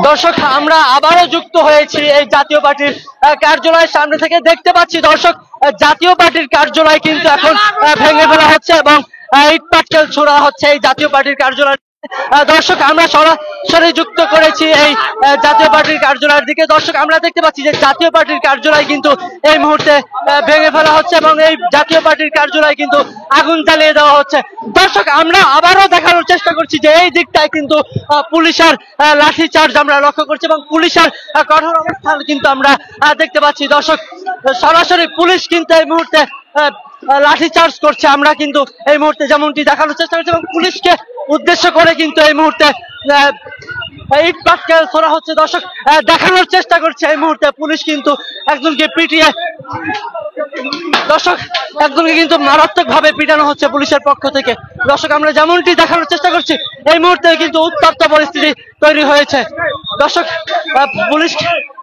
দর্শক আমরা আবারও যুক্ত হয়েছি এই জাতীয় পার্টির কার্যালয়ের সামনে থেকে। দেখতে পাচ্ছি দর্শক জাতীয় পার্টির কার্যালয় কিন্তু এখন ভেঙে ফেলা হচ্ছে এবং ইট পাটকেল ছোড়া হচ্ছে এই জাতীয় পার্টির কার্যালয়। দর্শক আমরা সরাসরি যুক্ত করেছি এই জাতীয় পার্টির কার্যালয়ের দিকে। দর্শক আমরা দেখতে পাচ্ছি যে জাতীয় পার্টির কার্যালয় কিন্তু এই মুহূর্তে ভেঙে ফেলা হচ্ছে এবং এই জাতীয় পার্টির কার্যালয় কিন্তু আগুন জ্বালিয়ে দেওয়া হচ্ছে। দর্শক আমরা আবারও দেখানোর চেষ্টা করছি যে এই দিকটায় কিন্তু পুলিশের লাঠি চার্জ আমরা লক্ষ্য করছি এবং পুলিশের কঠোর অবস্থান কিন্তু আমরা দেখতে পাচ্ছি। দর্শক সরাসরি পুলিশ কিন্তু এই মুহূর্তে লাঠি চার্জ করছে, আমরা কিন্তু এই মুহূর্তে যেমনটি দেখানোর চেষ্টা করছি এবং পুলিশকে উদ্দেশ্য করে কিন্তু এই মুহূর্তে ইট পাটকেল ছোড়া হচ্ছে। দর্শক দেখানোর চেষ্টা করছে এই মুহূর্তে পুলিশ কিন্তু একজনকে পিটিয়ে, দর্শক একজনকে কিন্তু মারাত্মক ভাবে পিটানো হচ্ছে পুলিশের পক্ষ থেকে। দর্শক আমরা যেমনটি দেখানোর চেষ্টা করছি এই মুহূর্তে কিন্তু উত্তপ্ত পরিস্থিতি তৈরি হয়েছে। দর্শক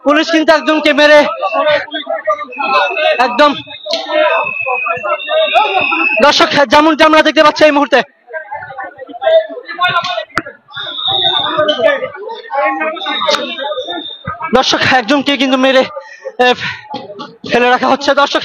পুলিশ কিন্তু একজনকে মেরে একদম, দর্শক যেমনটি আমরা দেখতে পাচ্ছি এই মুহূর্তে দর্শক একজনকে কিন্তু মেরে ফেলে রাখা হচ্ছে। দর্শক